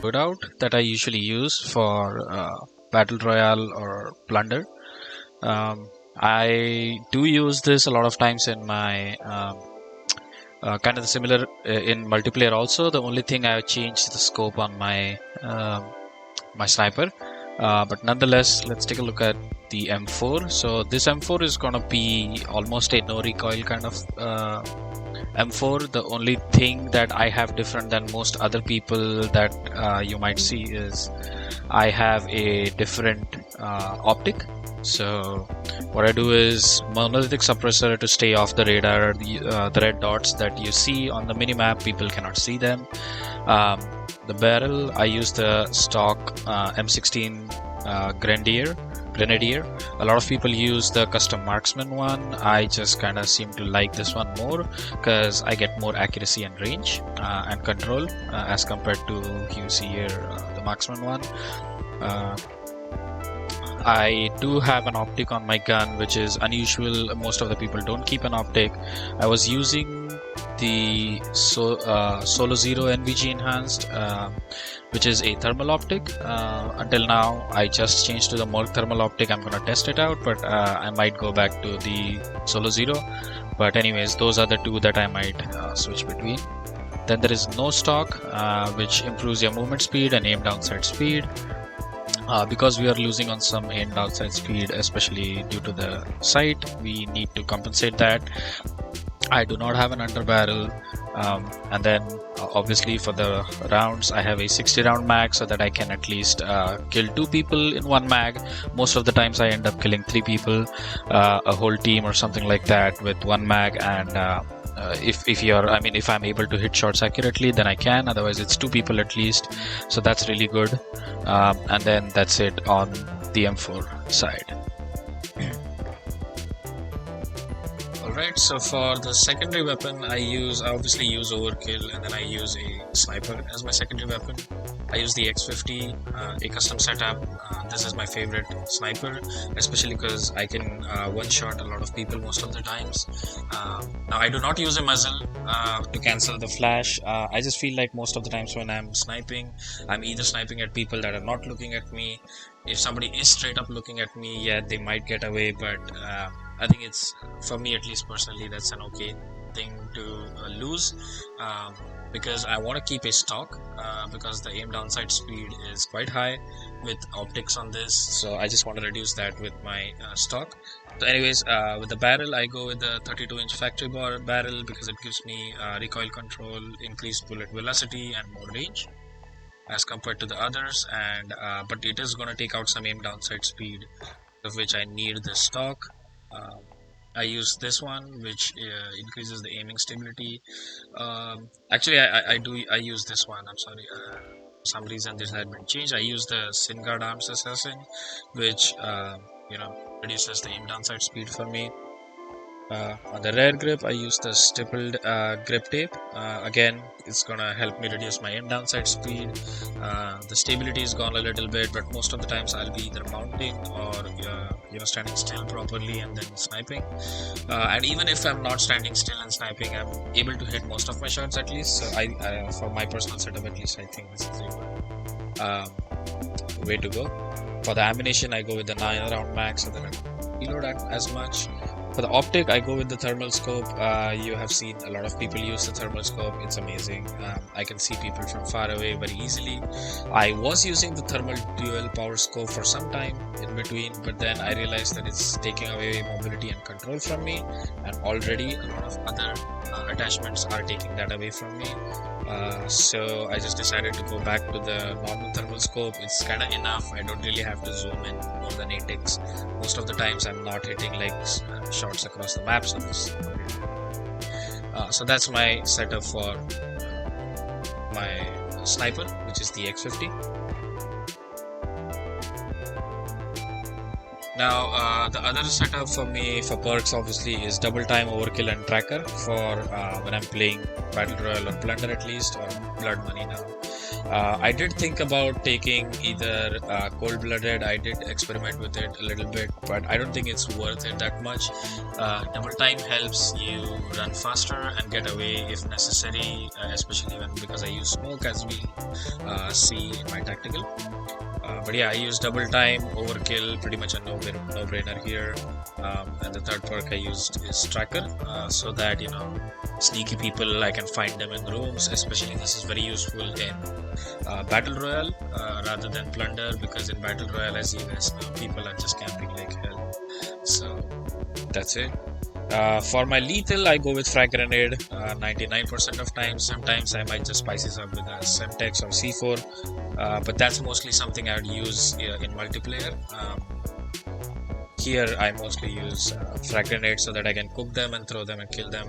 loadout that I usually use for Battle Royale or Plunder. I do use this a lot of times in my kind of similar in multiplayer also. The only thing I have changed the scope on my my sniper, but nonetheless, let's take a look at the M4. So this M4 is gonna be almost a no recoil kind of M4. The only thing that I have different than most other people that you might see is I have a different optic. So what I do is monolithic suppressor to stay off the radar. The red dots that you see on the minimap, people cannot see them. The barrel, I use the stock M16 Grenadier. A lot of people use the custom marksman one. I just kind of seem to like this one more because I get more accuracy and range and control as compared to you see here the marksman one. I do have an optic on my gun, which is unusual. Most of the people don't keep an optic. I was using the Solo Zero NVG enhanced, which is a thermal optic. Until now, I just changed to the Morg thermal optic. I'm gonna test it out, but I might go back to the Solo Zero. But anyways, those are the two that I might switch between. Then there is no stock, which improves your movement speed and aim down sight speed. Because we are losing on some aim down sight speed, especially due to the sight, we need to compensate that. I do not have an underbarrel, and then obviously for the rounds I have a 60 round mag so that I can at least kill 2 people in one mag. Most of the times I end up killing 3 people, a whole team or something like that with one mag, and if I'm able to hit shots accurately, then I can. Otherwise it's 2 people at least, so that's really good. And then that's it on the M4 side. Alright, so for the secondary weapon, I obviously use overkill, and then I use a sniper as my secondary weapon. I use the X50, a custom setup. This is my favorite sniper, especially because I can one-shot a lot of people most of the times. Now I do not use a muzzle to cancel the flash. I just feel like most of the times when I'm sniping, I'm either sniping at people that are not looking at me. If somebody is straight up looking at me, yeah, they might get away, but I think it's, for me at least personally, that's an okay thing to lose, because I want to keep a stock, because the aim down sight speed is quite high with optics on this, so I just want to reduce that with my stock. So anyways, with the barrel, I go with the 32-inch factory barrel because it gives me recoil control, increased bullet velocity, and more range as compared to the others, and but it is going to take out some aim down sight speed, of which I need the stock. I use this one, which increases the aiming stability. Actually, I use this one. I'm sorry. For some reason this had been changed. I use the Singard Arms Assassin, which reduces the aim down sight speed for me. On the rear grip, I use the stippled grip tape. Again, it's gonna help me reduce my aim down sight speed. The stability is gone a little bit, but most of the times I'll be either mounting or standing still properly and then sniping. And even if I'm not standing still and sniping, I'm able to hit most of my shots at least. So I for my personal setup at least, I think this is a good way to go. For the ammunition, I go with the 9 round mag so that I don't reload as much. For the optic, I go with the thermal scope. You have seen a lot of people use the thermal scope. It's amazing. I can see people from far away very easily. I was using the thermal dual power scope for some time in between, but then I realized that it's taking away mobility and control from me, and already a lot of other attachments are taking that away from me. So I just decided to go back to the normal thermal scope. It's kind of enough. I don't really have to zoom in more than 8x. Most of the times I'm not hitting like shots across the map, so that's my setup for my sniper, which is the X50. Now the other setup for me for perks obviously is double time, overkill, and tracker for when I'm playing Battle Royale or Plunder at least, or Blood Money now. I did think about taking either cold-blooded. I did experiment with it a little bit, but I don't think it's worth it that much. Double time helps you run faster and get away if necessary, especially because I use smoke, as we see in my tactical. But yeah, I use double time, overkill, pretty much a no-brainer here. And the third perk I used is tracker, so that sneaky people, I can find them in rooms. Especially this is very useful in battle royale rather than plunder, because in battle royale, as you guys know, people are just camping like hell. So that's it. For my lethal, I go with frag grenade 99% of times. Sometimes I might just spice it up with a Semtex or C4, but that's mostly something I would use in multiplayer. Here I mostly use frag grenade so that I can cook them and throw them and kill them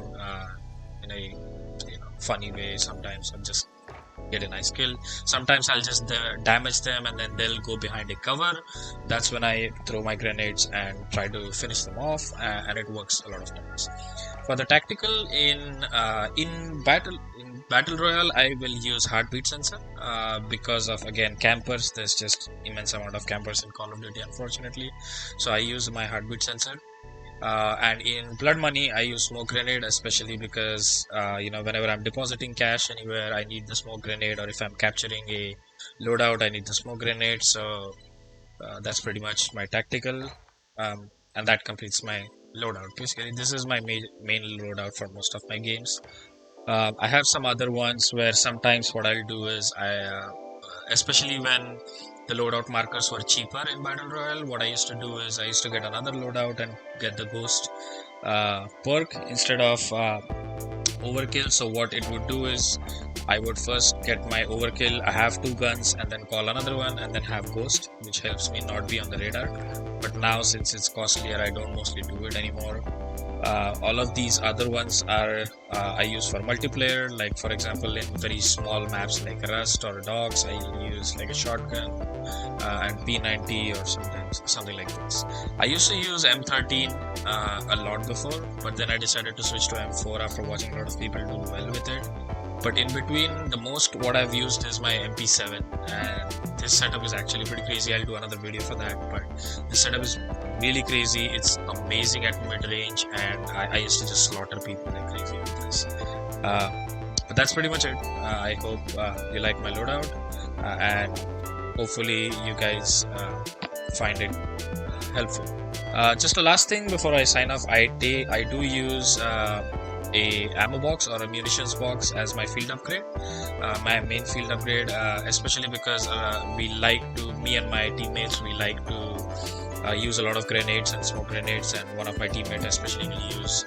in a funny way. Sometimes I'll just get a nice kill. Sometimes I'll just damage them and then they'll go behind a cover. That's when I throw my grenades and try to finish them off, and it works a lot of times. For the tactical, in battle royale, I will use heartbeat sensor because of, again, campers. There's just immense amount of campers in Call of Duty, unfortunately. So I use my heartbeat sensor. And in blood money, I use smoke grenade, especially because whenever I'm depositing cash anywhere, I need the smoke grenade, or if I'm capturing a loadout, I need the smoke grenade. So that's pretty much my tactical, and that completes my loadout. Basically, this is my main loadout for most of my games. I have some other ones where sometimes what I'll do is especially when the loadout markers were cheaper in Battle Royale, what I used to do is I used to get another loadout and get the ghost perk instead of overkill. So what it would do is I would first get my overkill, I have 2 guns, and then call another one and then have ghost, which helps me not be on the radar. But now, since it's costlier, I don't mostly do it anymore. All of these other ones are I use for multiplayer, like for example in very small maps like Rust or Dogs, I use like a shotgun and P90 or sometimes something like this. I used to use M13 a lot before, but then I decided to switch to M4 after watching a lot of people do well with it. But in between, the most what I've used is my MP7, and this setup is actually pretty crazy. I'll do another video for that, but this setup is really crazy. It's amazing at mid-range, and I used to just slaughter people like crazy with this. But that's pretty much it. I hope you like my loadout, and hopefully you guys find it helpful. Just a last thing before I sign off, I do use a ammo box or a munitions box as my field upgrade, my main field upgrade, especially because me and my teammates, we like to use a lot of grenades and smoke grenades, and one of my teammates especially will use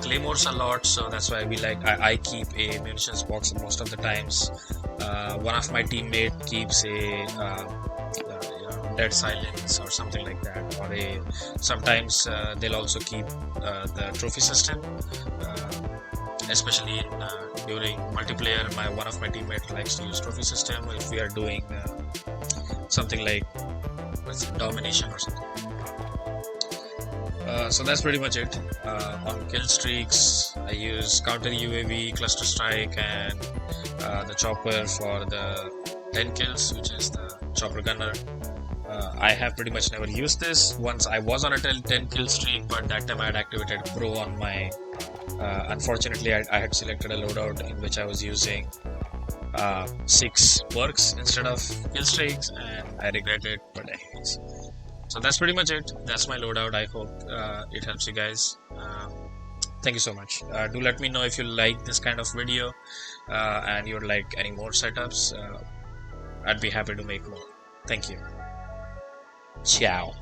claymores a lot, so that's why I keep a munitions box most of the times. One of my teammate keeps a dead silence or something like that, or sometimes they'll also keep the trophy system, especially during multiplayer. One of my teammates likes to use trophy system if we are doing something like domination or something. So that's pretty much it. On kill streaks, I use counter UAV, cluster strike, and the chopper for the 10 kills, which is the chopper gunner. I have pretty much never used this. Once I was on a 10 kill streak, but that time I had activated Pro on my unfortunately I had selected a loadout in which I was using 6 perks instead of kill streaks, and I regret it, but anyways. So that's pretty much it. That's my loadout. I hope it helps you guys. Thank you so much. Do let me know if you like this kind of video and you'd like any more setups. I'd be happy to make more. Thank you. Ciao.